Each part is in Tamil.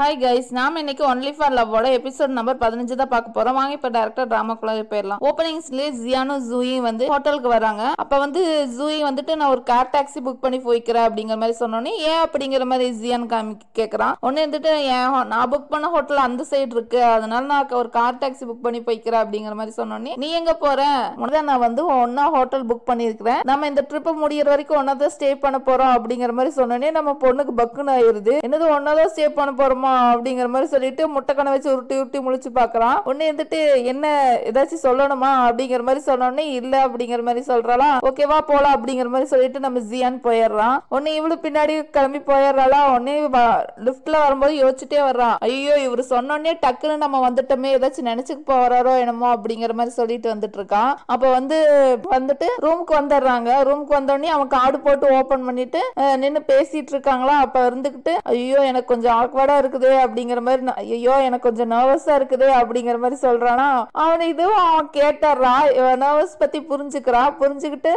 ஹாய் கைஸ், நாம இன்னைக்கு ஒன்லி ஃபார் லவ்வோட எபிசோட் நம்பர் 15 தான் பார்க்க போறோம். வாங்க இப்ப டைரக்டா டிராமாக்குள்ள போயிடலாம். ஓப்பனிங்ஸ்லயே ஜியானும் ஜூயி வந்து ஹோட்டலுக்கு வராங்க. அப்ப வந்து ஜூயி வந்துட்டு நான் ஒரு கார் டாக்ஸி புக் பண்ணி போய்க்கிறேன் அப்படிங்கிற மாதிரி சொன்னோன்னே ஏன் அப்படிங்கிற மாதிரி ஜியான் கேட்கறான். உடனே வந்துட்டு நான் புக் பண்ண ஹோட்டல் அந்த சைடு இருக்கு, அதனால நான் ஒரு கார் டாக்ஸி புக் பண்ணி போய்க்கிறேன் அப்படிங்கிற மாதிரி சொன்னோன்னே நீ எங்க போற? உடனே நான் வந்து ஒன்னா ஹோட்டல் புக் பண்ணிருக்கிறேன், நம்ம இந்த ட்ரிப் முடியற வரைக்கும் ஒன்னாதான் ஸ்டே பண்ண போறோம் அப்படிங்கிற மாதிரி சொன்னோன்னே நம்ம பொண்ணுக்கு பக்குன்னு ஆயிருது. என்னது ஒன்னாதான் ஸ்டே பண்ண போறோமா அப்படிங்கிற மாதிரி சொல்லிட்டு முட்டைக்கணை வச்சு உருட்டி உருட்டி முழிச்சு பாக்குறான். உடனே வந்துட்டு என்ன ஏதாச்சும் சொல்லணுமா அப்படிங்கிற மாதிரி சொன்னோடனே இல்ல அப்படிங்கிற மாதிரி சொல்றாளா. ஓகேவா போலாம் அப்படிங்கிற மாதிரி சொல்லிட்டு நம்ம ஜியான் போயிடுறான். உடனே இவளு பின்னாடி கிளம்பி போயிடுறாளா. உடனே லிப்ட்ல வரும்போது யோசிச்சுட்டே வர்றான், ஐயோ இவரு சொன்னோடனே டக்குன்னு நம்ம வந்துட்டோமே, ஏதாச்சும் நினைச்சுக்கு போறாரோ என்னமோ அப்படிங்கிற மாதிரி சொல்லிட்டு வந்துட்டு இருக்கான். அப்ப வந்துட்டு ரூமுக்கு வந்துடுறாங்க. ரூமுக்கு வந்தோடனே அவன் கார்டு போட்டு ஓபன் பண்ணிட்டு நின்னு பேசிட்டு இருக்காங்களா. அப்ப இருந்துகிட்டு ஐயோ எனக்கு கொஞ்சம் ஆக்வர்டா இருக்குது அப்படிங்கிற மாதிரி, ஐயோ எனக்கு கொஞ்சம் நர்வஸா இருக்குது அப்படிங்கிற மாதிரி சொல்றானா. அவன் இதுவும் அவன் கேட்டுறான். நர்வஸ் பத்தி புரிஞ்சுக்கிட்டு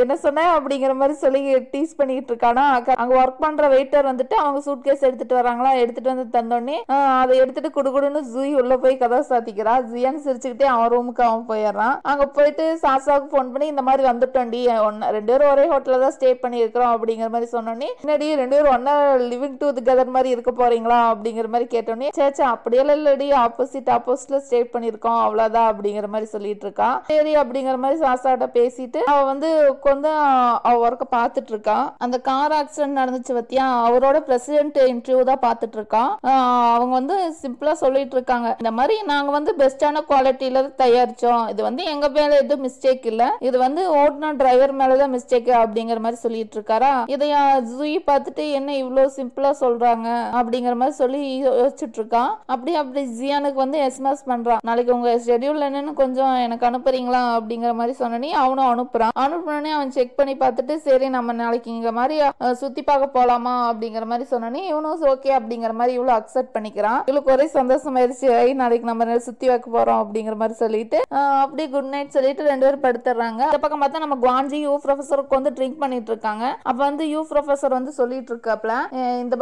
என்ன சொன்ன அப்படிங்கிற மாதிரி சொல்லி டீஸ் பண்ணிட்டு இருக்கானா. அங்க ஒர்க் பண்ற வெயிட்டர் வந்துட்டு அவங்க சூட் கேஸ் எடுத்துட்டு வராங்களா. எடுத்துட்டு வந்து தந்தோடனே அதை எடுத்துட்டு குடுகுடுன்னு ஜூயி உள்ள போய் கதவை சாத்திக்கிறா. ஜியான் சிரிச்சுக்கிட்டே அவன் ரூமுக்கு அவன் போயிடுறான். அங்க போயிட்டு சாசாவுக்கு போன் பண்ணி இந்த மாதிரி வந்துட்டோண்டி, ரெண்டு பேரும் ஒரே ஹோட்டல்ல தான் ஸ்டே பண்ணி இருக்கிறோம் அப்படிங்கிற மாதிரி சொன்னோடனே முன்னாடி ரெண்டு பேரும் ஒன்னா லிவிங் டுகெதர் மாதிரி இருக்க போறீங்களா அப்படிங்கிற மாதிரி கேட்டோன்னே சேச்சா அப்படியெல்லாம் இல்லடி, ஆப்போசிட்ல ஸ்டே பண்ணிருக்கோம் அவ்வளவுதான் அப்படிங்கிற மாதிரி சொல்லிட்டு இருக்கா. சரி அப்படிங்கிற மாதிரி சாசாட்ட பேசிட்டு அவ வந்து கொஞ்சம் அவ ஒர்க்க பாத்துட்டு இருக்கா. அந்த கார் ஆக்சிடென்ட் நடந்துச்சு பத்தியா, அவரோட பிரசிடென்ட் இன்டர்வியூ தான் பாத்துட்டு இருக்கா. அவங்க வந்து சிம்பிளா சொல்லிட்டு இருக்காங்க, இந்த மாதிரி நாங்க வந்து பெஸ்டான குவாலிட்டியில தயாரிச்சோம், இது வந்து எங்க மேல எதுவும் மிஸ்டேக் இல்ல, இது வந்து ஓட்டுன டிரைவர் மேலதான் மிஸ்டேக் அப்படிங்கிற மாதிரி சொல்லிட்டு இருக்காரா. இதைய ஜூயி பார்த்துட்டு என்ன இவ்வளவு சிம்பிளா சொல்றாங்க அப்படிங்கிற மாதிரி சொல்லி யோசிச்சுட்டு இருக்கான். அப்படி ஜியானுக்கு வந்து எஸ்எம்எஸ் பண்றான், நாளைக்கு உங்க ஷெட்யூல் என்னன்னு கொஞ்சம் எனக்கு அனுப்புறீங்களா அப்படிங்கிற மாதிரி சொன்னனே அவனும் அனுப்புனே அவன் செக் பண்ணி பார்த்துட்டு சரி நம்ம நாளைக்கு இங்க மாதிரி சுத்தி பார்க்க போலாமா அப்படிங்கிற மாதிரி சொன்னனே இவனும் ஓகே அப்படிங்கிற மாதிரி இவ்வளவு அக்செப்ட் பண்ணிக்கிறான். இவளுக்கு ஒரே சந்தோஷம் ஆயிடுச்சு, நாளைக்கு நம்ம சுத்தி வைக்க போறோம் அப்படிங்கிற மாதிரி சொல்லிட்டு அப்படியே குட் நைட் சொல்லிட்டு ரெண்டு பேரும் படுத்துறாங்க. இந்த பக்கம் பார்த்தா நம்ம குவாஞ்சி யூ ப்ரொஃபஸருக்கு வந்து ட்ரிங்க் பண்ணிட்டு இருக்காங்க. அப்ப வந்து யூ ப்ரொஃபஸர் வந்து சொல்லிட்டு இருக்காப்ல, இந்த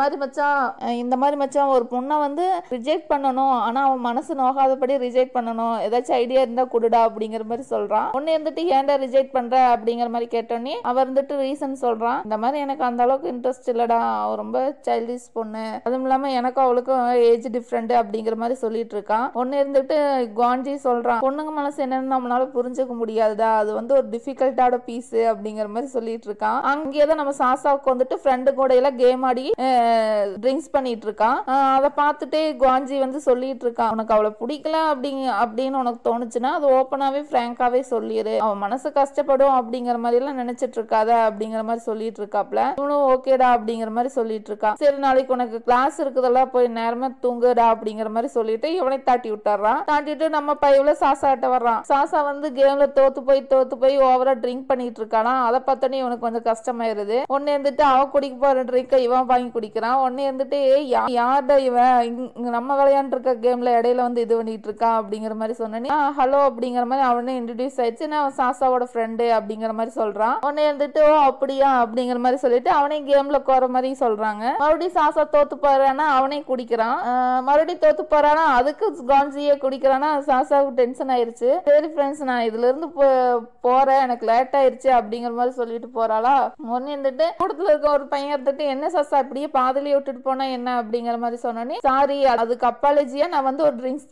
மாதிரி மச்சான் ஒரு பொண்ணை வந்து ரிஜெக்ட் பண்ணணும், ஆனா அவன் மனசு நோகாதபடி ரிஜெக்ட் பண்ணணும், ஏதாச்சும் ஐடியா இருந்தா குடுடா அப்படிங்கிற மாதிரி சொல்றான். ஒன்னு இருந்துட்டு ஏன்டா ரிஜெக்ட் பண்ற அப்படிங்கிற மாதிரி கேட்டோன்னே அவர் இருந்துட்டு ரீசன் சொல்றான், இந்த மாதிரி எனக்கு அந்த அளவுக்கு இன்ட்ரெஸ்ட் இல்லடா, அவ ரொம்ப சைல்டிஷ் பொண்ணு, அதுவும் இல்லாம எனக்கும் அவளுக்கும் ஏஜ் டிஃபரெண்ட் அப்படிங்கிற மாதிரி சொல்லிட்டு இருக்கான். ஒன்னு இருந்துட்டு குவாஞ்சி சொல்றான், பொண்ணுங்க மனசு என்னன்னு நம்மளால புரிஞ்சுக்க முடியாதுடா, அது வந்து ஒரு டிஃபிகல்ட்டான பீஸ் அப்படிங்கிற மாதிரி சொல்லிட்டு இருக்கான். அங்கேதான் நம்ம சாசாவுக்கு வந்துட்டு ஃப்ரெண்டு கூட எல்லாம் கேம் ஆடி ட்ரிங்க்ஸ் பண்ணிட்டு இருக்கான். அதை பார்த்துட்டு குவாஞ்சி வந்து சொல்லிட்டு இருக்கான், உனக்கு அவளை பிடிக்கல அப்படின்னு உனக்கு தோணுச்சுன்னா அது ஓப்பனாவே பிராங்காவே சொல்லிடு, அவன் மனசு கஷ்டப்படும் அப்படிங்கிற மாதிரி எல்லாம் நினைச்சிட்டு இருக்காத அப்படிங்கிற மாதிரி சொல்லிட்டு இருக்காப்ல. இவனும் ஓகேடா அப்படிங்கிற மாதிரி சொல்லிட்டு இருக்கான். சரி நாளைக்கு உனக்கு கிளாஸ் இருக்குதெல்லாம் போய் நேரமே தூங்குடா அப்படிங்கிற மாதிரி சொல்லிட்டு இவனை தாட்டி விட்டுறான். தாட்டிட்டு நம்ம பையவுல சாசாட்ட வர்றான். சாசா வந்து கேம்ல தோத்து போய் ஓவரா ட்ரிங்க் பண்ணிட்டு இருக்கானா. அதை பார்த்தோன்னே இவனுக்கு கொஞ்சம் கஷ்டமாயிருது. ஒன்னு இருந்துட்டு அவ குடிக்க போற ட்ரிங்கை இவன் வாங்கி குடிக்கிறான். ஒன்னு இருந்துட்டு யார்டா இவன் நம்ம விளையாண்டு இருக்க கேம்ல இடையில வந்து இது பண்ணிட்டு இருக்கான் அப்படிங்கிற மாதிரி சொன்னேன். ஹலோ அப்படிங்கிற மாதிரி அவனே இன்ட்ரடியூஸ் ஆயிடுச்சு, நான் சாசாவோட ஃப்ரெண்டு அப்படிங்கிற மாதிரி சொல்றான். உடனே இருந்துட்டு ஓ அப்படியா அப்படிங்கிற மாதிரி சொல்லிட்டு அவனே கேம்ல கோர மாதிரி சொல்றாங்க. மறுபடியும் சாசா தோத்து போறானா அவனே குடிக்கிறான். மறுபடியும் தோத்து போறானா அதுக்கு காஞ்சியே குடிக்கிறானா. சாசாவுக்கு டென்ஷன் ஆயிருச்சு. சரி ஃப்ரெண்ட்ஸ் நான் இதுல இருந்து போறேன், எனக்கு லேட் ஆயிருச்சு அப்படிங்கிற மாதிரி சொல்லிட்டு போறாளா. ஒன்னு இருந்துட்டு கூடத்துல இருக்க ஒரு பையன் இருந்துட்டு என்ன சாசா இப்படியே பாதிலேயே விட்டுட்டு போனா என்ன அப்படிங்கிற மாதிரி சொன்னோன்னே சாரி அதுக்கு அப்பாலஜியா நான் வந்து ஒரு ட்ரிங்க்ஸ்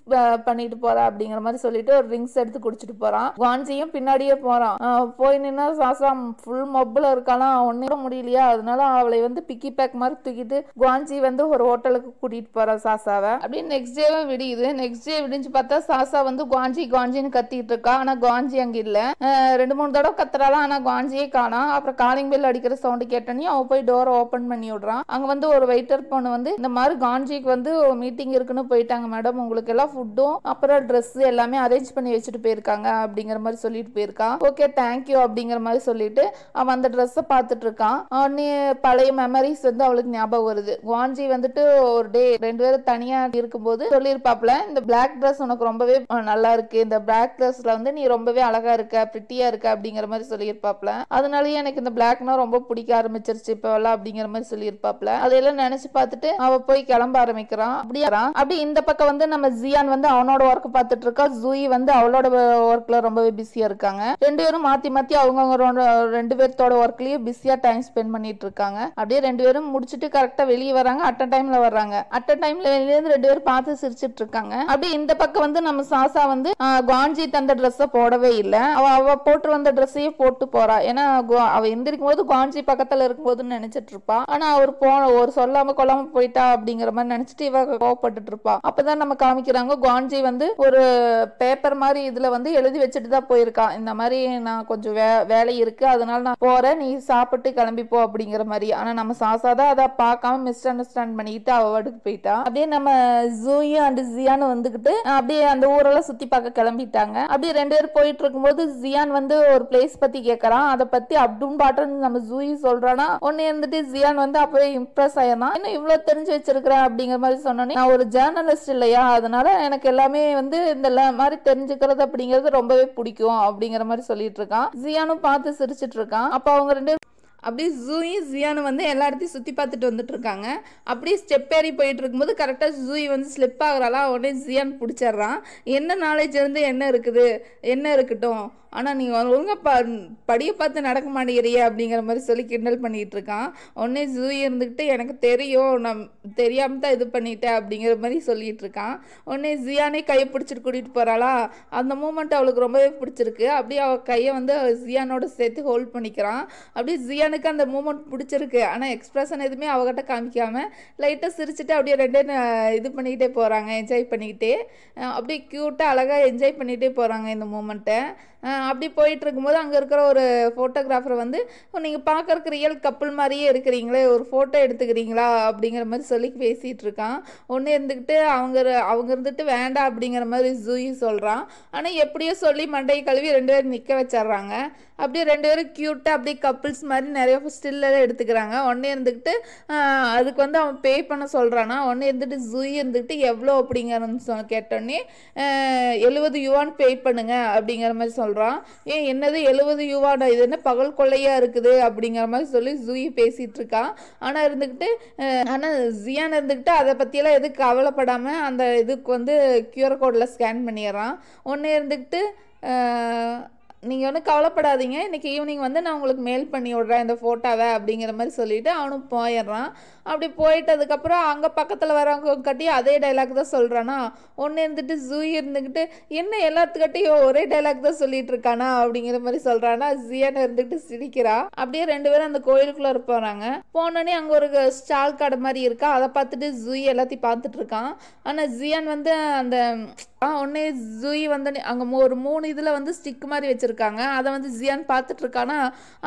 பண்ணிட்டு போறேன் அப்படிங்கிற மாதிரி சொல்லிட்டு ஒரு ட்ரிங்க்ஸ் எடுத்து குடிச்சிட்டு போறான். குவாஞ்சியும் பின்னாடியே போறான். போய் நின்னா சாசா ஃபுல் மொப்பில் இருக்கலாம், ஒன்னும் முடியலையா, அதனால அவளை வந்து பிக்கி பேக் மாதிரி தூக்கிட்டு குவாஞ்சி வந்து ஒரு ஹோட்டலுக்கு கூட்டிட்டு போறான் சாசாவை. அப்படின்னு நெக்ஸ்ட் டேவே விடியுது. நெக்ஸ்ட் டே விடிஞ்சு பார்த்தா சாசா வந்து குவாஞ்சின்னு கத்திட்டு இருக்கா. ஆனா குவாஞ்சி அங்க இல்ல. 2-3 தடவை கத்துறாளா, ஆனா குவாஞ்சியே காணோம். அப்புறம் காலிங் பெல் அடிக்கிற சவுண்ட் கேட்டோன்னே அவன் போய் டோரை ஓபன் பண்ணி விடுறான். அங்க வந்து ஒரு வெயிட்டர் பொண்ணு வந்து இந்த மாதிரி காஞ்சிக்கு வந்து மீட்டிங் இருக்குன்னு போயிட்டாங்க மேடம், உங்களுக்கு எல்லாம் ஃபுட்டும் அப்புறம் ட்ரெஸ் எல்லாமே அரேஞ்ச் பண்ணி வச்சுட்டு போயிருக்காங்க அப்படிங்கிற மாதிரி சொல்லிட்டு போயிருக்கான். ஓகே தேங்க்யூ அப்படிங்கிற மாதிரி சொல்லிட்டு அவன் அந்த ட்ரெஸ்ஸை பார்த்துட்டு இருக்கான். அவனே பழைய மெமரிஸ் வந்து அவளுக்கு ஞாபகம் வருது. குவாஞ்சி வந்துட்டு ஒரு டே ரெண்டு பேரும் தனியா இருக்கும்போது சொல்லியிருப்பாப்ல, இந்த பிளாக் ட்ரெஸ் உனக்கு ரொம்பவே நல்லா இருக்கு, இந்த பிளாக் ட்ரெஸ்ல வந்து நீ ரொம்பவே அழகா இருக்க, பிரிட்டியா இருக்க அப்படிங்கிற மாதிரி சொல்லியிருப்பாப்ல. அதனாலயே எனக்கு இந்த பிளாக்னா ரொம்ப பிடிக்க ஆரம்பிச்சிருச்சு இப்ப அப்படிங்கிற மாதிரி சொல்லியிருப்பாப்ல. அதையெல்லாம் நினைச்சு பார்த்துட்டு அவ போய் கிளம்ப ஆரம்பிக்கிறான். அப்படி இந்த பக்கம் வந்து நம்ம ஜியான் வந்து அவனோட ஒர்க் பார்த்துட்டு இருக்கா. ஜூயி வந்து அவளோட ஒர்க்ல ரொம்பவே பிஸியா இருக்காங்க. ரெண்டு பேரும் மாத்தி மாத்தி அவங்க ரெண்டு பேர்த்தோட ஒர்க்லயே பிஸியா டைம் ஸ்பெண்ட் பண்ணிட்டு இருக்காங்க. அப்படியே ரெண்டு பேரும் முடிச்சுட்டு கரெக்டா வெளியே வராங்க. அட்ட டைம்ல வர்றாங்க. அட்ட டைம்ல வெளியே ரெண்டு பேரும் பார்த்து சிரிச்சிட்டு இருக்காங்க. அப்படி இந்த பக்கம் வந்து நம்ம சாசா வந்து காஞ்சி தந்த ட்ரெஸ் போடவே இல்லை. அவ போட்டு வந்த ட்ரெஸ்ஸையே போட்டு போறா. ஏன்னா அவ எந்திரிக்கும் போது காஞ்சி பக்கத்துல இருக்கும்போதுன்னு நினைச்சிட்டு இருப்பா. ஆனா அவர் ஒரு சொல்லாம கொள்ளாம போயிட்டா அப்படிங்கிற மாதிரி நினைச்சிட்டு இவ கோவப்பட்டு இருப்பா. அப்பதான் நம்ம காமிக்கிறாங்க காஞ்சி வந்து ஒரு பேப்பர் மாதிரி இதுல வந்து எழுதி வச்சுட்டு தான் போயிருக்கா. இந்த மாதிரி நான் கொஞ்சம் வேலை இருக்கு, அதனால நான் போறேன், நீ சாப்பிட்டு கிளம்பிப்போ அப்படிங்கிற மாதிரி. ஆனா நம்ம சாசாதான் அதை பார்க்காம மிஸ் அண்டர்ஸ்டாண்ட் பண்ணிக்கிட்டு அவ வாட்டுக்கு போயிட்டா. அப்படியே நம்ம ஜூயி அண்ட் ஜியான் வந்துகிட்டு அப்படியே அந்த ஊரெல்லாம் சுத்தி பார்க்க கிளம்பிட்டாங்க. அப்படியே ரெண்டு பேரும் போயிட்டு இருக்கும்போது ஜியான் வந்து ஒரு பிளேஸ் பத்தி கேட்கறான். அதை பத்தி அப்டும் பாட்டன் நம்ம ஜூயி சொல்றானா. ஒன்னு இருந்துட்டு ஜியான் வந்து அப்பவே இம்ப்ரெஸ் ஆயிடும். என்ன இவ்வளவு தெரிஞ்சு வச்சிருக்கிறேன் அப்படிங்கிற மாதிரி சொன்னோன்னே, நான் ஒரு ஜேர்னலிஸ்ட் இல்லையா, அதனால எனக்கு எல்லாமே வந்து இந்த மாதிரி தெரிஞ்சுக்கிறது அப்படிங்கிறது ரொம்பவே பிடிக்கும் அப்படிங்கிற மாதிரி சொல்லிட்டு இருக்கான். ஜியானும் பார்த்து சிரிச்சிட்டு இருக்கான். அப்ப அவங்க ரெண்டு அப்படியே ஜூயி ஜியானு வந்து எல்லா இடத்தையும் சுற்றி பார்த்துட்டு வந்துட்டு இருக்காங்க. அப்படியே ஸ்டெப் ஏறி போயிட்டு இருக்கும்போது கரெக்டாக ஜூயி வந்து ஸ்லிப் ஆகுறாளா. உடனே ஜியான் பிடிச்சிட்றான். என்ன நாலேஜ் இருந்து என்ன இருக்குது, என்ன இருக்கட்டும், ஆனால் நீங்கள் ஒழுங்காக படியை பார்த்து நடக்க மாட்டேங்கிறியே அப்படிங்கிற மாதிரி சொல்லி கிண்டல் பண்ணிகிட்டு இருக்கான். உடனே ஜூயி இருந்துக்கிட்டு எனக்கு தெரியும், நான் தெரியாமல் தான் இது பண்ணிட்டேன் அப்படிங்கிற மாதிரி சொல்லிட்டு இருக்கான். உடனே ஜியானே கையை பிடிச்சிட்டு கூட்டிகிட்டு போகிறாளா. அந்த மூமெண்ட் அவளுக்கு ரொம்பவே பிடிச்சிருக்கு. அப்படியே அவள் கையை வந்து ஜியானோட சேர்த்து ஹோல்ட் பண்ணிக்கிறான். அப்படியே ஜியானுக்கு அந்த மூமெண்ட் பிடிச்சிருக்கு. ஆனால் எக்ஸ்பிரஷன் எதுவுமே அவகிட்ட காமிக்காமல் லைட்டாக சிரிச்சுட்டு அப்படியே ரெண்டே இது பண்ணிக்கிட்டே போகிறாங்க, என்ஜாய் பண்ணிக்கிட்டே. அப்படியே க்யூட்டாக அழகாக என்ஜாய் பண்ணிகிட்டே போகிறாங்க இந்த மூமெண்ட்டை. அப்படி போயிட்டு இருக்கும்போது அங்கே இருக்கிற ஒரு ஃபோட்டோகிராஃபரை வந்து நீங்கள் பார்க்கறக்கு ரியல் கப்புள் மாதிரியே இருக்கிறீங்களே, ஒரு ஃபோட்டோ எடுத்துக்கிறீங்களா அப்படிங்கிற மாதிரி சொல்லி பேசிகிட்டு இருக்கான். ஒன்று இருந்துக்கிட்டு அவங்க இருந்துட்டு வேண்டாம் அப்படிங்கிற மாதிரி ஜூயி சொல்கிறான். ஆனால் எப்படியோ சொல்லி மண்டையை கழுவி ரெண்டு பேரும் நிற்க வச்சிட்றாங்க. அப்படியே ரெண்டு பேரும் க்யூட்டாக அப்படியே கப்புள்ஸ் மாதிரி நிறைய ஸ்டில்லாம் எடுத்துக்கிறாங்க. ஒன்றே இருந்துக்கிட்டு அதுக்கு வந்து அவன் பே பண்ண சொல்கிறானா. ஒன்றே இருந்துட்டு ஜூயி இருந்துக்கிட்டு எவ்வளோ அப்படிங்கிறன்னு கேட்டோன்னே 70 யுவான் பே பண்ணுங்க அப்படிங்கிற மாதிரி சொல்கிறான். என்னது 70 யுவான், இது என்ன பகல் கொள்ளையாக இருக்குது அப்படிங்கிற மாதிரி சொல்லி ஜூயி பேசிகிட்டு இருக்கான். ஆனால் ஜியான் இருந்துக்கிட்டு அதை பற்றியெல்லாம் எதுக்கு கவலைப்படாமல் அந்த இதுக்கு வந்து கியூஆர் கோடில் ஸ்கேன் பண்ணிடுறான். ஒன்றே இருந்துக்கிட்டு நீங்கள் ஒன்றும் கவலைப்படாதீங்க, இன்றைக்கி ஈவினிங் வந்து நான் உங்களுக்கு மெயில் பண்ணி விட்றேன் இந்த ஃபோட்டோவை அப்படிங்கிற மாதிரி சொல்லிவிட்டு அவனும் போயிடுறான். அப்படி போயிட்டதுக்கப்புறம் அங்கே பக்கத்தில் வரவங்க கட்டி அதே டைலாக் தான் சொல்கிறானா. ஒன்று இருந்துட்டு ஜூயி இருந்துக்கிட்டு என்ன எல்லாத்துக்கிட்டையும் ஒரே டைலாக் தான் சொல்லிட்டு இருக்கானா அப்படிங்கிற மாதிரி சொல்கிறானா. ஜியான் இருந்துக்கிட்டு சிரிக்கிறா. அப்படியே ரெண்டு பேரும் அந்த கோயிலுக்குள்ளே போகிறாங்க. போனோடனே அங்கே ஒரு ஸ்டால் கடை மாதிரி இருக்கா. அதை பார்த்துட்டு ஜூயி எல்லாத்தையும் பார்த்துட்டு இருக்கான். ஆனால் ஜியான் வந்து அந்த ஒன்னே ஜூயி வந்து அங்கே ஒரு 3 இதில் வந்து ஸ்டிக் மாதிரி வச்சுருக்காங்க. அதை வந்து ஜியான் பார்த்துட்டு இருக்கானா.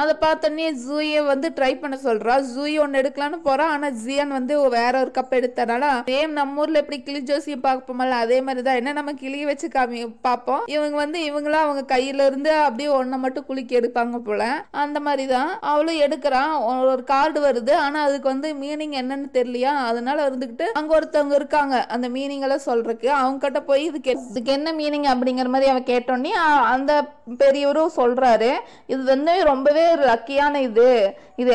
அதை பார்த்தோன்னே ஜூயை வந்து ட்ரை பண்ண சொல்கிறா. ஜூயி ஒன்று எடுக்கலான்னு போகிறா. ஆனால் ஜியான் வந்து வேற ஒரு கப் எடுத்தனால சேம் நம்ம ஊரில் எப்படி கிளி ஜோசியை பார்ப்போம்ல அதே மாதிரி தான். என்ன நம்ம கிளியை வச்சு பார்ப்போம், இவங்க வந்து இவங்களாம் அவங்க கையில இருந்து அப்படியே ஒன்றை மட்டும் குலுக்கி எடுப்பாங்க போல. அந்த மாதிரி தான் அவளும் எடுக்கிறான். ஒரு கார்டு வருது. ஆனால் அதுக்கு வந்து மீனிங் என்னன்னு தெரியலையா. அதனால இருந்துக்கிட்டு அங்கே ஒருத்தவங்க இருக்காங்க அந்த மீனிங் எல்லாம் சொல்றதுக்கு. அவங்க கிட்ட போய் இதுக்கு என்ன மீனிங் அப்படிங்கிற மாதிரி அவன் கேட்டோன்னே அந்த பெரியவரும் சொல்றாரு, இது வந்து ரொம்பவே லக்கியான இது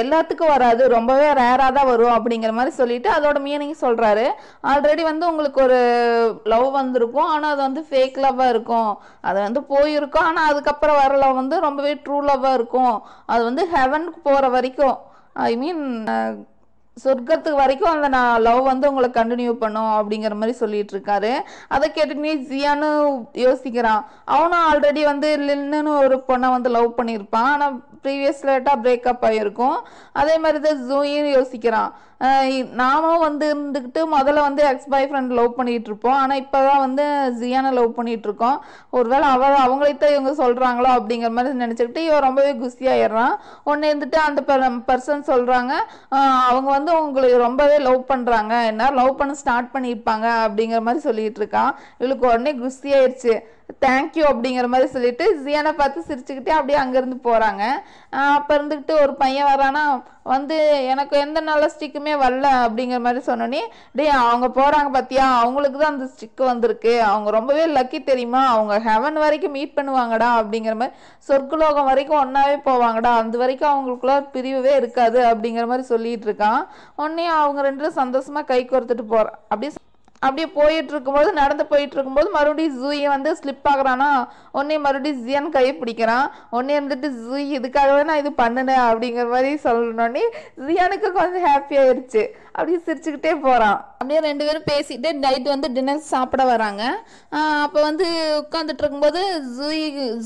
எல்லாத்துக்கும் வராது, ரொம்பவே ரேரா தான் வரும் அப்படிங்கிற மாதிரி சொல்லிட்டு அதோட மீனிங் சொல்றாரு. ஆல்ரெடி வந்து உங்களுக்கு ஒரு லவ் வந்திருக்கும், ஆனால் அது வந்து ஃபேக் லவ்வா இருக்கும். அது வந்து போயிருக்கும், ஆனால் அதுக்கப்புறம் வர லவ் வந்து ரொம்பவே ட்ரூ லவ்வா இருக்கும். அது வந்து ஹெவனுக்கு போற வரைக்கும், ஐ மீன் சொர்க்கத்துக்கு வரைக்கும் அந்த நான் லவ் வந்து உங்களை கண்டினியூ பண்ணும் அப்படிங்கிற மாதிரி சொல்லிட்டு இருக்காரு. அதை கேட்டுன்னு ஜியானு யோசிக்கிறான். அவனும் ஆல்ரெடி வந்து லின்னு ஒரு பொண்ணை வந்து லவ் பண்ணியிருப்பான். ஆனால் ப்ரீவியஸ் லேட்டாக பிரேக்கப் ஆகிருக்கும். அதே மாதிரி தான் ஜூயும் யோசிக்கிறான். நாமும் வந்து இருந்துக்கிட்டு முதல்ல வந்து எக்ஸ் பாய் ஃப்ரெண்ட் லவ் பண்ணிகிட்டு இருப்போம். ஆனால் இப்போ தான் வந்து ஜியானை லவ் பண்ணிகிட்டு இருக்கோம். ஒருவேளை அவங்களைத்தான் இவங்க சொல்கிறாங்களோ அப்படிங்கிற மாதிரி நினச்சிக்கிட்டு இவன் ரொம்பவே குசியாயிடுறான். ஒன்று இருந்துட்டு அந்த பர்சன் சொல்கிறாங்க, அவங்க வந்து உங்களுக்கு ரொம்பவே லவ் பண்ணுறாங்க, என்ன லவ் பண்ண ஸ்டார்ட் பண்ணியிருப்பாங்க அப்படிங்கிற மாதிரி சொல்லிட்டு இருக்கான். இவளுக்கு உடனே குசியாயிடுச்சு. தேங்க்யூ அப்படிங்கிற மாதிரி சொல்லிட்டு ஜியானை பார்த்து சிரிச்சுக்கிட்டே அப்படியே அங்கேருந்து போகிறாங்க. அப்போ இருந்துக்கிட்டு ஒரு பையன் வரானா வந்து எனக்கு எந்த நல்ல ஸ்டிக்குமே வரல அப்படிங்கிற மாதிரி சொன்னோன்னே, டே அவங்க போகிறாங்க பார்த்தியா, அவங்களுக்கு தான் அந்த ஸ்டிக்கு வந்திருக்கு, அவங்க ரொம்பவே லக்கி தெரியுமா, அவங்க ஹெவன் வரைக்கும் மீட் பண்ணுவாங்கடா அப்படிங்கிற மாதிரி, சொர்க்கலோகம் வரைக்கும் ஒன்றாவே போவாங்கடா, அந்த வரைக்கும் அவங்களுக்குள்ள பிரிவே இருக்காது அப்படிங்கிற மாதிரி சொல்லிட்டு இருக்கான். உடனே அவங்க ரெண்டு பேரும் சந்தோஷமாக கை கோர்த்துட்டு போகிறான். அப்படியே போயிட்டு இருக்கும்போது நடந்து போயிட்டு இருக்கும்போது மறுபடியும் ஜூயை வந்து ஸ்லிப் ஆகுறானா. உடனே மறுபடியும் ஜியான் கையை பிடிக்கிறான். உடனே இருந்துட்டு ஜூய் இதுக்காகவே நான் இது பண்ணினேன் அப்படிங்கிற மாதிரி சொல்லணுன்னே ஜியானுக்கு கொஞ்சம் ஹாப்பி ஆயிடுச்சு. அப்படியே சிரிச்சுக்கிட்டே போகிறான். அப்படியே ரெண்டு பேரும் பேசிட்டு நைட் வந்து டின்னர் சாப்பிட வராங்க. அப்போ வந்து உட்காந்துட்டு இருக்கும்போது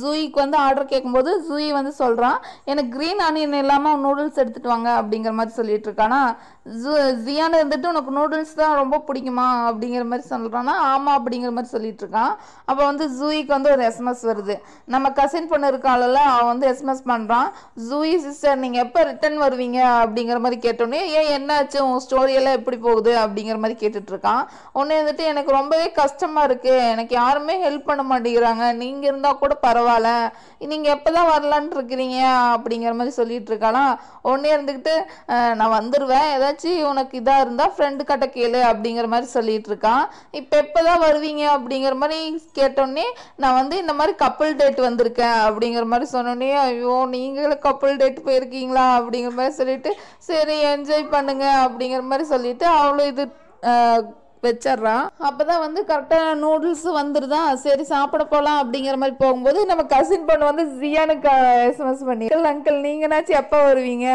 ஜூயிக்கு வந்து ஆர்டர் கேட்கும்போது ஜூயி வந்து சொல்கிறான், எனக்கு க்ரீன் ஆனியன் இல்லாமல் நூடுல்ஸ் எடுத்துகிட்டு வாங்க அப்படிங்கிற மாதிரி சொல்லிட்டு இருக்கானா. ஜியான் இருந்துட்டு உனக்கு நூடுல்ஸ் தான் ரொம்ப பிடிக்குமா அப்படிங்கிற மாதிரி சொல்கிறான்னா, ஆமாம் அப்படிங்கிற மாதிரி சொல்லிட்டு இருக்கான். அப்போ வந்து ஜூயிக்கு வந்து ஒரு எஸ்எம்எஸ் வருது. நம்ம கசின் பொண்ணு இருக்காளல்ல, அவன் வந்து எஸ்எம்எஸ் பண்ணுறான், ஜூயி சிஸ்டர் நீங்கள் எப்போ ரிட்டர்ன் வருவீங்க அப்படிங்கிற மாதிரி கேட்டோன்னே, ஏன் என்னாச்சு உன் ஸ்டோரியெல்லாம் எப்படி போகுது அப்படிங்கிற மாதிரி கேட்டுட்ருக்கான். உடனே வந்துட்டு எனக்கு ரொம்பவே கஷ்டமாக இருக்குது, எனக்கு யாருமே ஹெல்ப் பண்ண மாட்டேங்கிறாங்க, நீங்கள் இருந்தால் கூட பரவாயில்ல, நீங்கள் எப்போ தான் வரலான் இருக்கிறீங்க அப்படிங்கிற மாதிரி சொல்லிட்டு இருக்கானா. உடனே இருந்துக்கிட்டு நான் வந்துடுவேன், ஏதாச்சும் உனக்கு இதாக இருந்தால் ஃப்ரெண்டு கிட்ட கேளு அப்படிங்கிற மாதிரி சொல்லிட்டு இருக்கான். இப்போ எப்போ தான் வருவீங்க அப்படிங்கிற மாதிரி கேட்டோன்னே, நான் வந்து இந்த மாதிரி கப்புள் டேட் வந்திருக்கேன் அப்படிங்கிற மாதிரி சொன்னோன்னே, ஐயோ நீங்களும் கப்புள் டேட் போயிருக்கீங்களா அப்படிங்கிற மாதிரி சொல்லிட்டு, சரி என்ஜாய் பண்ணுங்க அப்படிங்கிற மாதிரி சொல்லிட்டு அவளும் இது வச்சிட்றான். அப்போதான் வந்து கரெக்டாக நூடுல்ஸ் வந்துடுதா, சரி சாப்பிட போகலாம் அப்படிங்கிற மாதிரி போகும்போது நம்ம கசின் பொண்ணு வந்து ஜியானுக்கு எஸ்எம்எஸ் பண்ணி, அங்கிள் நீங்கனாச்சும் எப்போ வருவீங்க,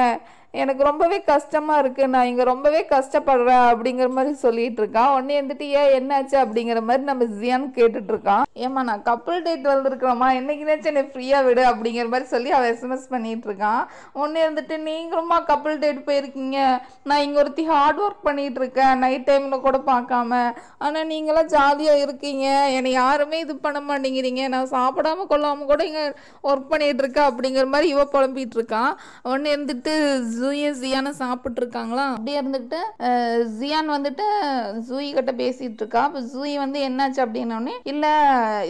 எனக்கு ரொம்பவே கஷ்டமாக இருக்குது, நான் இங்கே ரொம்பவே கஷ்டப்படுறேன் அப்படிங்கிற மாதிரி சொல்லிட்டு இருக்கான். உடனே வந்துட்டு ஏன் என்னாச்சு அப்படிங்கிற மாதிரி நம்ம ஜியான் கேட்டுட்ருக்கான். ஏம்மா நான் கப்புள் டேட் வந்துருக்கிறோம்மா, என்னைக்குனாச்சும் என்னை ஃப்ரீயாக விடு அப்படிங்கிற மாதிரி சொல்லி அவன் எஸ்எம்எஸ் பண்ணிகிட்டு இருக்கான். உடனே வந்துட்டு நீங்களுமா கப்புள் டேட் போயிருக்கீங்க, நான் இங்கே ஒருத்தி ஹார்ட் ஒர்க் பண்ணிகிட்டு இருக்கேன் நைட் டைமில் கூட பார்க்காம, ஆனால் நீங்களாம் ஜாலியாக இருக்கீங்க, என்னை யாருமே இது பண்ண மாட்டேங்கிறீங்க, நான் சாப்பிடாம கொள்ளாமல் கூட இங்கே ஒர்க் பண்ணிகிட்டு இருக்கேன் அப்படிங்கிற மாதிரி இவ புலம்பிகிட்டு இருக்கான். உடனே இருந்துட்டு ஜியானை சாப்பிட்டு இருக்காங்களா. அப்படியே இருந்துட்டு ஜியான் வந்துட்டு ஜூயி கிட்ட பேசிட்டு இருக்கா. அப்ப ஜூயி வந்து என்னாச்சு அப்படின்னோடனே, இல்ல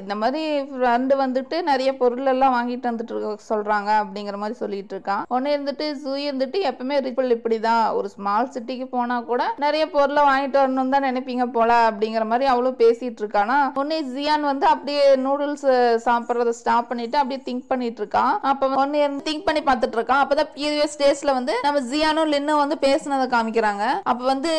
இந்த மாதிரி ஃப்ரெண்டு வந்துட்டு நிறைய பொருள் எல்லாம் வாங்கிட்டு வந்துட்டு சொல்றாங்க அப்படிங்கிற மாதிரி சொல்லிட்டு இருக்கான். உடனே இருந்துட்டு ஜூயி இருந்துட்டு எப்பவுமே ரிப்பிள் இப்படிதான், ஒரு ஸ்மால் சிட்டிக்கு போனா கூட நிறைய பொருளை வாங்கிட்டு வரணும் தான் நினைப்பீங்க போல அப்படிங்கிற மாதிரி அவளும் பேசிட்டு இருக்கானா. உடனே ஜியான் வந்து அப்படியே நூடுல்ஸ் சாப்பிட்றத ஸ்டாப் பண்ணிட்டு அப்படியே திங்க் பண்ணிட்டு இருக்கான். அப்ப உடனே திங்க் பண்ணி பார்த்துட்டு இருக்கான். அப்பதான் ப்ரீவியஸ் டேஸ்ல வந்து நம்ம ஜியானும் லின்னும் வந்து பேசினதை காமிக்கிறாங்க. அப்ப வந்து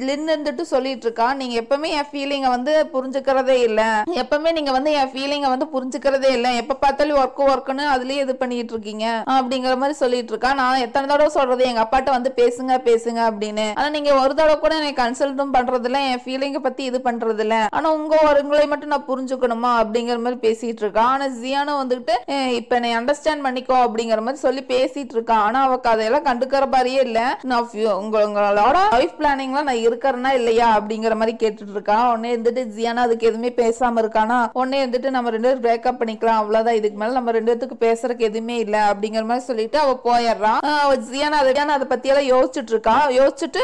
லின் இருந்துட்டு சொல்லிட்டு இருக்கா, நீங்க எப்பவுமே என் ஃபீலிங்கை வந்து புரிஞ்சுக்கிறதே இல்ல, எப்பவுமே நீங்க வந்து என் ஃபீலிங்கை வந்து புரிஞ்சுக்கிறதே இல்ல, எப்ப பார்த்தாலும் ஒர்க்குன்னு அதுலயே இது பண்ணிட்டு இருக்கீங்க அப்படிங்கிற மாதிரி சொல்லிட்டு இருக்கா. நான் எத்தனை தடவை சொல்றது எங்க அப்பாட்ட வந்து பேசுங்க அப்படின்னு, ஆனா நீங்க ஒரு தடவை கூட எனக்கு கன்சல்ட்டும் பண்றது இல்ல, என் ஃபீலிங்கை பத்தி இது பண்றது இல்ல, ஆனா உங்களை மட்டும் நான் புரிஞ்சுக்கணுமா அப்படிங்கிற மாதிரி பேசிட்டு இருக்கா. ஆனா ஜியானும் வந்துட்டு இப்ப என்னை அண்டர்ஸ்டாண்ட் பண்ணிக்கோ அப்படிங்கிற மாதிரி சொல்லி பேசிட்டு இருக்கா. ஆனா அவக்கு அதையெல்லாம் கண்டுக்கிற மாதிரியே இல்ல, நான் உங்களோட லைஃப் பிளானிங்ல நான் இருக்கிறேன்னா இல்லையா அப்படிங்கிற மாதிரி கேட்டுட்டு இருக்கா. உடனே இருந்துட்டு ஜியானா அதுக்கு எதுவுமே பேசாம இருக்கானா. உடனே இருந்துட்டு நம்ம ரெண்டு பேரும் பிரேக்கப் பண்ணிக்கலாம், அவ்வளவுதான், இதுக்கு மேல நம்ம ரெண்டு பேருக்கு பேசுறதுக்கு எதுவுமே இல்ல அப்படிங்கிற மாதிரி சொல்லிட்டு அவ போயிடுறான். ஜியானா அதை பத்தி எல்லாம் யோசிச்சுட்டு இருக்கா. யோசிச்சுட்டு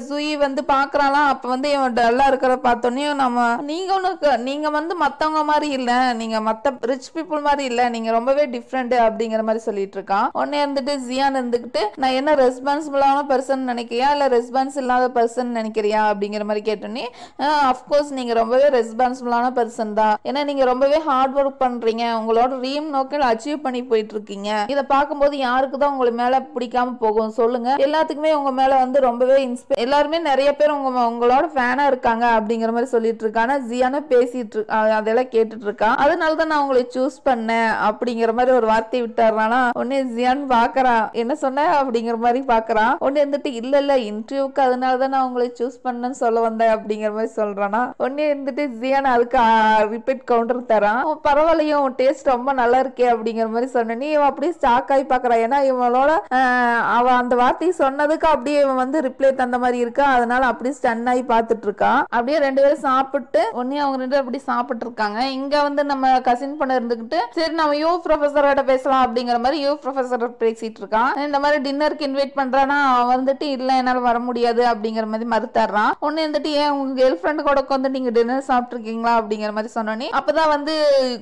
ஜூயி வந்து பாக்குறாளாம். அப்ப வந்து இவன் டல்லா இருக்கிற பார்த்தோன்னே, நீங்க வந்து மத்தவங்க மாதிரி இல்ல, நீங்க மத்த ரிச் பீப்புள் மாதிரி இல்ல, நீங்க ரொம்பவே டிஃப்ரெண்ட் அப்படிங்கிற மாதிரி சொல்லிட்டு இருக்கான். உடனே இருந்துட்டு ஜியான் இருந்துகிட்டு, நான் என்ன ரெஸ்பான்சிபிளான பர்சன் நினைக்கிறியா இல்ல ரெஸ்பான்ஸ் இல்லாத பர்சன் நினைக்கிறியா அப்படிங்கிற மாதிரி கேட்டோன்னே, அஃப்கோர்ஸ் நீங்க ரொம்பவே ரெஸ்பான்சிபிளான பர்சன் தான், ஏன்னா நீங்க ரொம்பவே ஹார்ட் ஒர்க் பண்றீங்க, உங்களோட ட்ரீம் நோக்கில் அச்சீவ் பண்ணி போயிட்டு இருக்கீங்க, இதை பார்க்கும்போது யாருக்கு தான் உங்களை மேல பிடிக்காம போகும் சொல்லுங்க, எல்லாத்துக்குமே உங்க மேல வந்து ரொம்பவே எல்லாருமே நிறைய பேர் உங்களோட ஃபேனா இருக்காங்க அப்படிங்கிற மாதிரி சொல்லிட்டு இருக்காங்க. ஜியானா பேசிட்டு அதெல்லாம் கேட்டுட்டு இருக்கான். அதனாலதான் நான் உங்களை சூஸ் பண்ணேன் அப்படிங்கிற மாதிரி ஒரு வார்த்தை விட்டாருனா. உடனே ஜியான் பாக்குறான், என்ன சொன்ன அப்படிங்கிற மாதிரி பாக்குறான். உடனே இருந்துட்டு இல்ல இன்டர்வியூக்கு அதனாலதான் நான் உங்களை சூஸ் பண்ணேன்னு சொல்ல வந்தேன் அப்படிங்கிற மாதிரி சொல்றானா. உடனே இருந்துட்டு ஜியான் அதுக்கு ரிப்பீட் கவுண்டர் தரான். பரவாயில்லையும் டேஸ்ட் ரொம்ப நல்லா இருக்கே அப்படிங்கிற மாதிரி சொன்னே, இவன் அப்படியே ஸ்டாக் ஆகி பாக்குறான். ஏன்னா இவனோட அவ அந்த வார்த்தையை சொன்னதுக்கு அப்படியே இவன் வந்து ரிப்ளை தந்த மாதிரி இருக்கா. அதனால அப்படியே ஸ்டன் ஆகி பாத்துட்டு இருக்கான். அப்படியே ரெண்டு பேரும் சாப்பிட்டு உடனே அவங்க ரெண்டு அப்படி சாப்பிட்டு இருக்காங்க. இங்க வந்து நம்ம கசின் பண்ண இருந்துகிட்டு, சரி நம்ம யூ ப்ரொஃபஸரோட பேசலாம் அப்படிங்கிற மாதிரி யூ ப்ரொஃபஸர் பேசிட்டு இருக்கான். இந்த மாதிரி டின்னருக்கு இன்வைட் பண்றானா வந்துட்டு இல்ல என்னால வர முடியாது அப்படிங்கிற மாதிரி மறுத்தாடுறான். ஒன்னு வந்துட்டு ஏன் உங்க கேர்ள் ஃப்ரெண்ட் கூட உட்காந்து நீங்க டின்னர் சாப்பிட்டுருக்கீங்களா அப்படிங்கிற மாதிரி சொன்னோன்னே அப்பதான் வந்து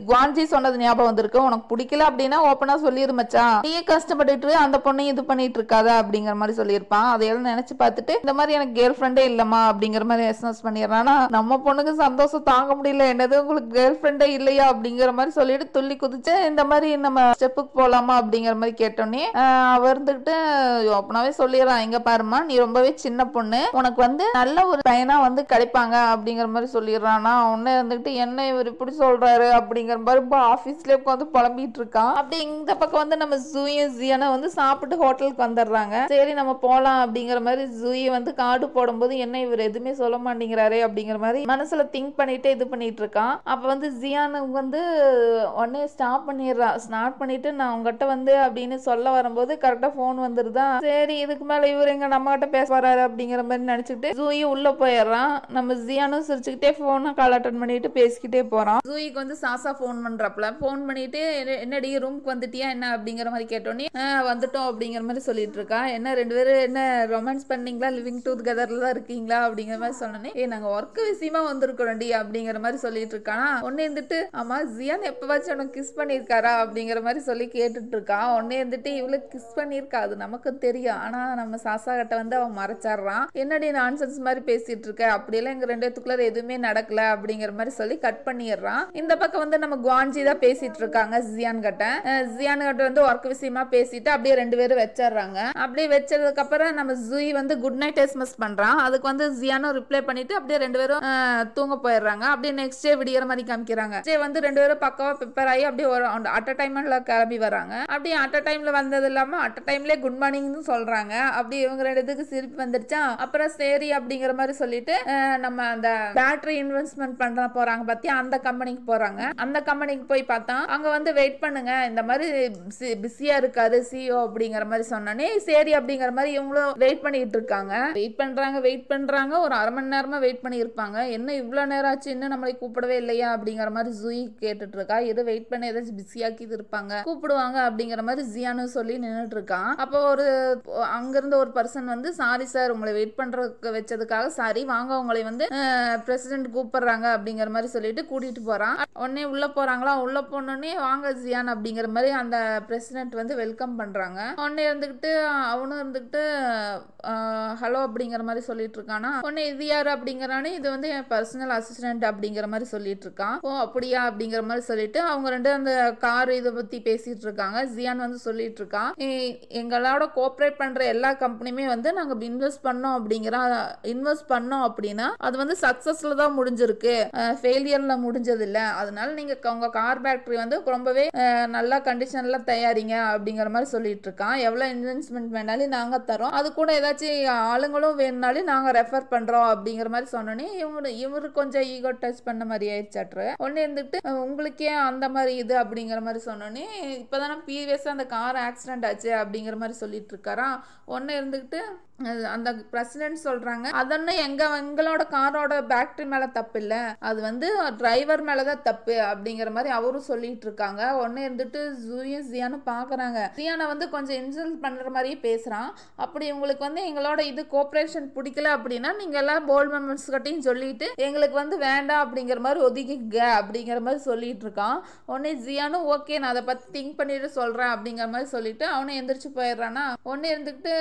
குவான்ஜி சொன்னது ஞாபகம் வந்திருக்கு. உனக்கு பிடிக்கல அப்படின்னா ஓப்பனா சொல்லிரு மச்சான், நீயே கஷ்டப்பட்டுட்டு அந்த பொண்ணையும் இது பண்ணிட்டு இருக்காத அப்படிங்கிற மாதிரி சொல்லியிருப்பான். அதையெல்லாம் நினைச்சு பார்த்துட்டு இந்த மாதிரி எனக்கு கேர்ள் ஃப்ரெண்டே இல்லம்மா அப்படிங்கிற மாதிரி எஸ்எம்எஸ் பண்ணிடுறானா. நம்ம பொண்ணுக்கு சந்தோஷம் தாங்க முடியல, என்னது உங்களுக்கு கேர்ள் ஃப்ரெண்டே இல்லையா அப்படிங்கிற மாதிரி சொல்லிட்டு துள்ளி குதிச்சு இந்த மாதிரி நம்ம ஸ்டெப்புக்கு போலாமா அப்படிங்கிற மாதிரி கேட்டோன்னே அவர் இருந்துகிட்டு ஓப்பனாவே சொல்லிடுறான், எங்க பாருமா நீ ரொம்பவே சின்ன பொண்ணு, உனக்கு வந்து நல்ல ஒரு பையனா வந்து கிடைப்பாங்க அப்படிங்கிற மாதிரி சொல்லிடுறானா. உடனே இருந்துகிட்டு என்ன இவர் இப்படி சொல்றாரு அப்படிங்கிற மாதிரி ஆபீஸ்ல உட்காந்து புலம்பிட்டு இருக்கான். அப்படி இந்த பக்கம் வந்து நம்ம ஜூயும் ஜியானா வந்து சாப்பிட்டு ஹோட்டலுக்கு வந்துடுறாங்க. சரி நம்ம போலாம் அப்படிங்கிற மாதிரி ஜூயி வந்து கார்டு போடும்போது என்ன இவர் எதுவுமே சொல்ல மாட்டேங்கிறாரு அப்படிங்கிற மாதிரி மனசுல திங்க் பண்ணிட்டு இது பண்ணிட்டு இருக்கான். அப்ப வந்து ஜியானுக்கு வந்து உடனே ஸ்டாப் பண்ணிட்டு நான் உங்ககிட்ட வந்து அப்படின்னு சொல்ல வரும்போது கரெக்டா போன் வந்துருதா. சரி இதுக்கு மேல இவர் எங்க நம்ம கிட்ட பேச வராரு அப்படிங்கிற மாதிரி நினைச்சுக்கிட்டு ஜூயி உள்ள போயிடுறான். நம்ம ஜியானும் சிரிச்சுக்கிட்டே போனை கால் அட்டன் பண்ணிட்டு பேசிக்கிட்டே போறான். ஜூயிக்கு வந்து சாசா போன் பண்றப்பல போன் பண்ணிட்டு என்னடி ரூமுக்கு வந்துட்டியா என்ன அப்படிங்கிற மாதிரி கேட்டோன்னே வந்துட்டோம் அப்படிங்கிற மாதிரி சொல்லிட்டு இருக்கா. என்ன ரெண்டு பேரும் என்ன ரொமான்ஸ் பண்ணீங்களா, லிவிங் டுகெதர்ல தான் இருக்கீங்களா அப்படிங்கிற மாதிரி சொன்னோன்னே நாங்க ஒர்க் விஷயமா வந்திருக்கோம்டி அப்படிங்கிற மாதிரி சொல்லிட்டு இருக்கானா. ஒன்னே இருந்துட்டு ஆமா ஜியான் எப்பவாச்சும் உனக்கு கிஸ் பண்ணிருக்காரா அப்படிங்கிற மாதிரி சொல்லி கேட்டுட்டு இருக்கான். ஒன்னே இருந்துட்டு இவளுக்கு கிஸ் பண்ணிருக்கா அது நமக்கு தெரியும், ஆனா நம்ம சாசா கிட்ட வந்து அவன் மறைச்சாடுறான். என்னடி நான்சென்ஸ் மாதிரி பேசிட்டு இருக்க, அப்படியெல்லாம் எங்க ரெண்டு பேத்துக்குள்ள எதுவுமே நடக்கல அப்படிங்கிற மாதிரி சொல்லி கட் பண்ணிடுறான். இந்த பக்கம் வந்து நம்ம குவான்ஜி தான் பேசிட்டு இருக்காங்க ஜியான் கிட்ட வந்து ஒர்க் விஷயமா பேசிட்டு அப்படியே ரெண்டு பேரும் வச்சிடறாங்க. அப்படியே வச்சதுக்கு அப்புறம் நம்ம ஜூயி வந்து குட் நைட் எஸ்எம்எஸ் பண்றான். அதுக்கு வந்து ஜியானும் ரிப்ளை பண்ணிட்டு அப்படியே ரெண்டு பேரும் தூங்க போயிடுறாங்க. அப்படியே நெக்ஸ்ட் டே விடியற மாதிரி காமிக்கிறாங்க. வந்து ரெண்டு பேரும் பக்கவா ப்ரிப்பேர் ஆகி அப்படியே அட் டைம்ல கிளம்பி வராங்க. அப்படியே அட் டைம்ல வந்தது இல்லாம அட் டைம்ல குட் மார்னிங்னு சொல்றாங்க. அப்படி இவங்க ரெண்டுத்துக்கு சிரிப்பு வந்துருச்சா. அப்புறம் சரி அப்படிங்கிற மாதிரி சொல்லிட்டு நம்ம அந்த பேட்டரி இன்வெஸ்ட்மெண்ட் பண்ண போறாங்க பத்தியா அந்த கம்பெனிக்கு போறாங்க. அந்த கம்பெனிக்கு போய் பார்த்தா அங்க வந்து வெயிட் பண்ணுங்க இந்த மாதிரி பிஸியா இருக்காரு சிஓ அப்படிங்கிற மாதிரி சொன்னோன்னே சரி அப்படிங்கிற மாதிரி இவங்களும் வெயிட் பண்ணிட்டு இருக்காங்க. வெயிட் பண்றாங்க ஒரு அரை மணி நேரமா வெயிட் பண்ணி இருப்பாங்க. என்ன இவ்வளவு நேரம் ஆச்சு இன்னும் நம்மளை கூப்பிடவே இல்லையா அப்படிங்கிற மாதிரி ஜூயி கேட்டுட்டு இருக்கா. எது வெயிட் பண்ண ஏதாச்சும் பிஸியாக்கி இருப்பாங்க கூப்பிடுவாங்க அப்படிங்கிற மாதிரி ஜியானு சொல்லி நின்றுட்டு இருக்கான். அப்போ ஒரு அங்கிருந்த ஒரு பர்சன் வந்து சாரி சார் உங்களை வெயிட் பண்றதுக்கு வச்சதுக்காக சாரி வாங்க உங்களை வந்து பிரசிடென்ட் கூப்பிடுறாங்க அப்படிங்கிற மாதிரி சொல்லிட்டு கூட்டிட்டு போறான். உடனே உள்ள போறாங்களா, உள்ள போனோடனே வாங்க ஜியான் அப்படிங்கிற மாதிரி அந்த பிரசிடென்ட் வந்து வெல்கம் பண்றாங்க. உடனே இருந்துகிட்டு அவனும் இருந்துகிட்டு ஹலோ அப்படிங்கிற மாதிரி சொல்லிட்டு இருக்கானா. உடனே இது யாரு அப்படிங்கிறானே இது வந்து என் பர்சனல் அசிஸ்டன்ட் அப்படிங்கிற மாதிரி சொல்லிட்டு இருக்கான். ஓ அப்படியா அப்படிங்கிற மாதிரி சொல்லிட்டு அவங்க ரெண்டு அந்த கார் இதை பத்தி பேசிட்டு இருக்காங்க. ஜியான் வந்து சொல்லிட்டு இருக்கான் எங்களோட கோஆபரேட் பண்ற எல்லா கம்பெனியுமே வந்து நாங்க இன்வெஸ்ட் பண்ணோம் அப்படின்னா அது வந்து சக்சஸ்ல தான் முடிஞ்சிருக்கு, ஃபெயிலியர்ல முடிஞ்சது இல்ல. அதனால நீங்க உங்க கார் பேட்டரி வந்து ரொம்பவே நல்ல கண்டிஷன்ல தயாரிங்க அப்படிங்கிற மாதிரி சொல்லிட்டு இருக்கான். எவ்வளவு இன்வெஸ்ட்மெண்ட் வேணாலும் நாங்க தரோம், அது கூட ஏதாச்சும் ஆளுங்களும் வேணும்னாலும் நாங்க ரெஃபர் பண்றோம் அப்படிங்கிற மாதிரி சொன்னோன்னே இவரு கொஞ்சம் ஈகோ டச் பண்ண மாதிரி ஆயிடுச்சாட்ரு. ஒன்னு இருந்துட்டு உங்களுக்கே அந்த மாதிரி இது அப்படிங்கிற மாதிரி சொன்னோன்னே இப்பதானே ப்ரீவியஸா அந்த கார் ஆக்சிடென்ட் ஆச்சு அப்படிங்கிற மாதிரி சொல்லிட்டு இருக்காரா. ஒன்னு இருந்துகிட்டு அந்த பிரசிடென்ட் சொல்றாங்க அதன்னு எங்களோட காரோட பேட்டரி மேல தப்பு இல்ல, அது வந்து டிரைவர் மேலதான் தப்பு அப்படிங்கிற மாதிரி அவரும் சொல்லிட்டு இருக்காங்க. ஒன்னு இருந்துட்டு ஜியானும் பாக்குறாங்க. ஜியானை வந்து கொஞ்சம் இன்சல்ட் பண்ற மாதிரியே பேசுறான். அப்படி உங்களுக்கு வந்து எங்களோட இது கோஆபரேஷன் பிடிக்கல அப்படின்னா நீங்க எல்லாம் போர்டு மெம்பர்ஸ் கிட்டையும் சொல்லிட்டு எங்களுக்கு வந்து வேண்டாம் அப்படிங்கிற மாதிரி ஒதுக்கிங்க அப்படிங்கிற மாதிரி சொல்லிட்டு இருக்கான். உடனே ஜியானும் ஓகே நான் அதை பத்தி திங்க் பண்ணிட்டு சொல்றேன் அப்படிங்கிற மாதிரி சொல்லிட்டு அவனும் எந்திரிச்சு போயிடுறானா. ஒன்னு இருந்துட்டு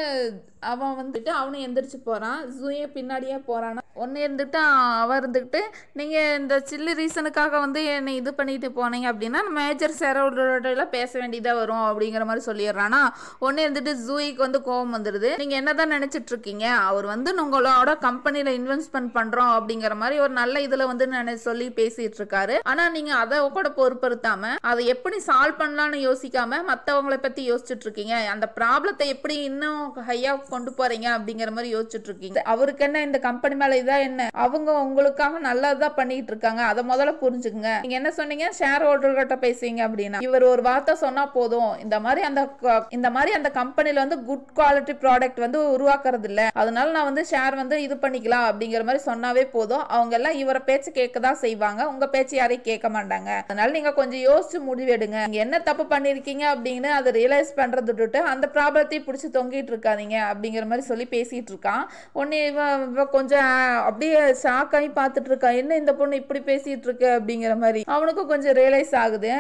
அவன் வந்துட்டு அவனும் எந்திரிச்சு போறான். ஜூயே பின்னாடியே போறானா. ஒன்னு இருந்துட்டு அவன் இருந்துட்டு நீங்க இந்த சில்லி ரீசனுக்காக வந்து என்னை இது பண்ணிட்டு போனீங்க அப்படின்னா மேஜர் சேரோட பேச வேண்டியதா வரும் அப்படிங்கிற மாதிரி சொல்லிடுறானா. ஒன்னு இருந்துட்டு ஜூயிக்கு வந்து கோபம் வந்துடுது. நீங்க என்னதான் நினைச்சிட்டு இருக்கீங்க, அவர் வந்து உங்களோட கம்பெனில இன்வெஸ்ட்மெண்ட் பண்றோம் அப்படிங்கிற மாதிரி ஒரு நல்ல இதுல வந்து சொல்லி பேசிட்டு இருக்காரு. ஆனா நீங்க அதை கூட பொறுப்படுத்தாம அதை எப்படி சால்வ் பண்ணலாம்னு யோசிக்காம மத்தவங்களை பத்தி யோசிச்சுட்டு இருக்கீங்க. அந்த ப்ராப்ளத்தை எப்படி இன்னும் ஹையா கொண்டு போறீங்க அப்படிங்கிற மாதிரி யோசிச்சுட்டு இருக்கீங்க. அவருக்கு என்ன இந்த கம்பெனி மேல இது செய்தா என்ன, அவங்க உங்களுக்காக நல்லதுதான் பண்ணிட்டு இருக்காங்க. அதை முதல்ல புரிஞ்சுக்குங்க. நீங்க என்ன சொன்னீங்க, ஷேர் ஹோல்டர்கிட்ட பேசுவீங்க அப்படின்னா, இவர் ஒரு வார்த்தை சொன்னா போதும், இந்த மாதிரி அந்த கம்பெனில வந்து குட் குவாலிட்டி ப்ராடக்ட் வந்து உருவாக்குறது இல்ல, அதனால நான் வந்து ஷேர் வந்து இது பண்ணிக்கலாம் அப்படிங்கிற மாதிரி சொன்னாவே போதும், அவங்க எல்லாம் இவர பேச்சு கேட்கதான் செய்வாங்க, உங்க பேச்சு யாரையும் கேட்க மாட்டாங்க. அதனால நீங்க கொஞ்சம் யோசிச்சு முடிவெடுங்க. நீங்க என்ன தப்பு பண்ணிருக்கீங்க அப்படின்னு அதை ரியலைஸ் பண்றது விட்டுட்டு அந்த ப்ராப்ளத்தை பிடிச்சி தொங்கிட்டு இருக்காதீங்க அப்படிங்கிற மாதிரி சொல்லி பேசிட்டு இருக்கான். உடனே கொஞ்சம் அப்படியே ஷாக் ஆகி பார்த்துட்டு இருக்கா, என்ன இந்த பொண்ணு இப்படி பேசிட்டு இருக்கு அப்படிங்கிற மாதிரி. அவனுக்கு கொஞ்சம் ரியலைஸ் ஆகுது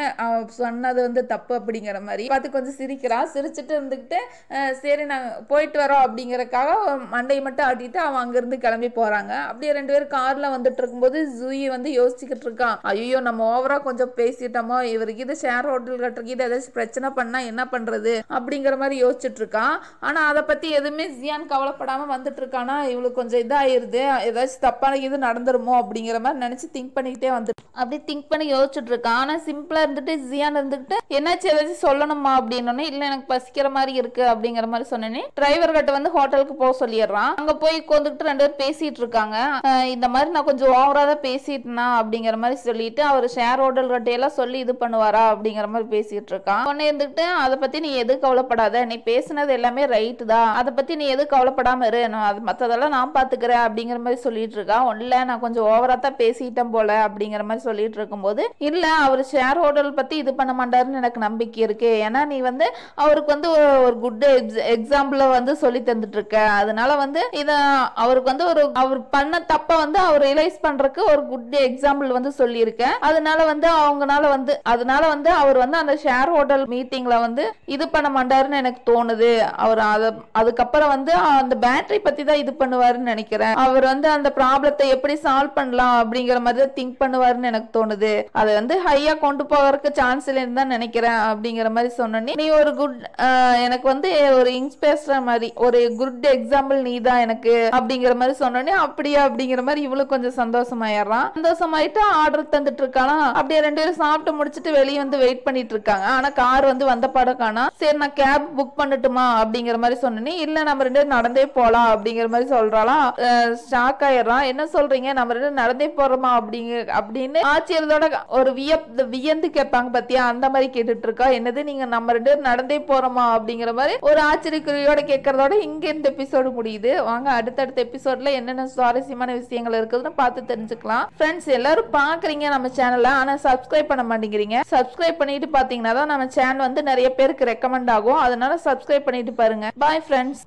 சொன்னது வந்து தப்பு அப்படிங்கிற மாதிரி. பார்த்து கொஞ்சம் சிரிக்கிறா. சிரிச்சுட்டு இருந்துகிட்டு சரி நாங்க போயிட்டு வரோம் அப்படிங்கறக்காக மண்டையை மட்டும் ஆட்டிட்டு அவன் அங்கிருந்து கிளம்பி போறாங்க. அப்படியே 2 பேரும் கார்ல வந்துட்டு இருக்கும்போது ஜூயி வந்து யோசிச்சுக்கிட்டு இருக்கான், ஐயோ நம்ம ஓவரா கொஞ்சம் பேசிட்டோமோ, இவருக்கு இது ஷேர் ஹோட்டல் கட்டுறதுக்கு இது ஏதாச்சும் பிரச்சனை பண்ணா என்ன பண்றது அப்படிங்கிற மாதிரி யோசிச்சுட்டு இருக்கான். ஆனா அதை பத்தி எதுவுமே ஜியான் கவலைப்படாம வந்துட்டு இருக்கானா, இவளுக்கு கொஞ்சம் இதாயிருது, ஏதாச்சும் தப்பான இது நடந்துருமோ அப்படிங்கிற மாதிரி நினைச்சு திங்க் பண்ணிக்கிட்டே வந்துட்டு அப்படி திங்க் பண்ணி யோசிச்சுட்டு இருக்கான். ஆனா சிம்பிளா இருந்துட்டு ஜியான் இருந்துகிட்டு என்னாச்சு ஏதாச்சும் சொல்லணுமா அப்படின்னு, இல்ல எனக்கு பசிக்கிற மாதிரி இருக்கு அப்படிங்கிற மாதிரி சொன்னேனே டிரைவர் கிட்ட வந்து ஹோட்டலுக்கு போக சொல்லிடுறான். அங்க போய் உட்காந்துக்கிட்டு 2 பேரும் பேசிட்டு இருக்காங்க. இந்த மாதிரி நான் கொஞ்சம் ஓவரா தான் பேசிட்டேனா அப்படிங்கிற மாதிரி சொல்லிட்டு அவர் ஷேர் ஹோட்டல் கட்டையெல்லாம் சொல்லி இது பண்ணுவாரா அப்படிங்கிற மாதிரி பேசிட்டு இருக்கான். உடனே இருந்துகிட்டு அதை பத்தி நீ எது கவலைப்படாத, நீ பேசினது எல்லாமே ரைட்டு தான், அதை பத்தி நீ எது கவலைப்படாம இரு, அது மத்ததெல்லாம் நான் பாத்துக்கிறேன் அப்படிங்கிற மாதிரி சொல்லிட்டு இருக்கான். இல்ல நான் கொஞ்சம் ஓவரா தான் பேசிட்டேன் போல அப்படிங்கிற மாதிரி சொல்லிட்டு இருக்கும்போது, இல்ல அவர் ஷேர் ஹோட்டல் பத்தி இது பண்ண மாட்டாருன்னு எனக்கு நம்பிக்கை இருக்கு, ஏன்னா நீ வந்து அவருக்கு வந்து ஒரு குட் எக்ஸாம்பிள வந்து சொல்லி தந்துட்டு இருக்க, அதனால வந்து இத அவருக்கு வந்து அவர் பண்ண தப்ப வந்து அவர் ரியலைஸ் பண்றதுக்கு ஒரு குட் எக்ஸாம்பிள் வந்து சொல்லியிருக்கேன். அதனால வந்து அவர் வந்து அந்த ஷேர் ஹோட்டல் மீட்டிங்ல வந்து இது பண்ண மாட்டாருன்னு எனக்கு தோணுது. அவர் அதுக்கப்புறம் வந்து அந்த பேட்டரி பத்தி தான் இது பண்ணுவாருன்னு நினைக்கிறேன். அவர் வந்து அந்த ப்ராப்ளத்தை எப்படி சால்வ் பண்ணலாம் அப்படிங்கிற மாதிரி தான் திங்க் பண்ணுவாருன்னு எனக்கு தோணுது. அதை வந்து ஹையா கொண்டு போறதுக்கு சான்ஸ் இல்லைன்னு தான் நினைக்கிறேன் அப்படிங்கிற மாதிரி சொன்னோன்னே, நீ ஒரு குட் எனக்கு வந்து ஒரு இன்ஸ்பிரேஷன் மாதிரி ஒரு குட் எக்ஸாம்பிள் நீ தான் எனக்கு அப்படிங்கிற மாதிரி சொன்னோன்னே, அப்படியா அப்படிங்கிற மாதிரி இவளுக்கு கொஞ்சம் சந்தோஷமாயிடுறான். சந்தோஷமாயிட்டு ஆர்டர் தந்துட்டு இருக்கானா. அப்படியே 2 பேரும் சாப்பிட்டு முடிச்சுட்டு வெளியே வந்து வெயிட் பண்ணிட்டு இருக்காங்க. ஆனா கார் வந்து வந்த படம் காணா. சரி நான் கேப் புக் பண்ணட்டுமா அப்படிங்கிற மாதிரி சொன்னேனே, இல்ல நம்ம 2 பேரும் நடந்தே போலாம் அப்படிங்கிற மாதிரி சொல்றாளாம். ஷாக் ஆயிடுறான், என்ன சொல்றீங்க நம்ம 2 பேரும் நடந்தே போறோமா அப்படின்னு ஆச்சரியத்தோட ஒரு வியந்து கேட்பாங்க பத்தியா, அந்த மாதிரி கேட்டுட்டு இருக்கா. என்னது நீங்க நம்ம 2 பேரும் நடந்தே போறோமா அப்படிங்கிற மாதிரி ஒரு ஆச்சரியக்குறியோட கேட்கறதோட இங்க இந்த எபிசோடு முடியுது. வாங்க அடுத்தடுத்த எபிசோட்ல என்னென்ன சுவாரஸ்யமான விஷயங்கள் இருக்குதுன்னு பார்த்து தெரிஞ்சுக்கலாம். ஃப்ரெண்ட்ஸ் எல்லாரும் பாக்குறீங்க நம்ம சேனலை, ஆனா சப்ஸ்கிரைப் பண்ண மாட்டேங்கிறீங்க. சப்ஸ்கிரைப் பண்ணிட்டு பாத்தீங்கன்னா தான் நம்ம சேனல் வந்து நிறைய பேருக்கு ரெக்கமெண்ட் ஆகும். அதனால சப்ஸ்கிரைப் பண்ணிட்டு பாருங்க. Bye friends.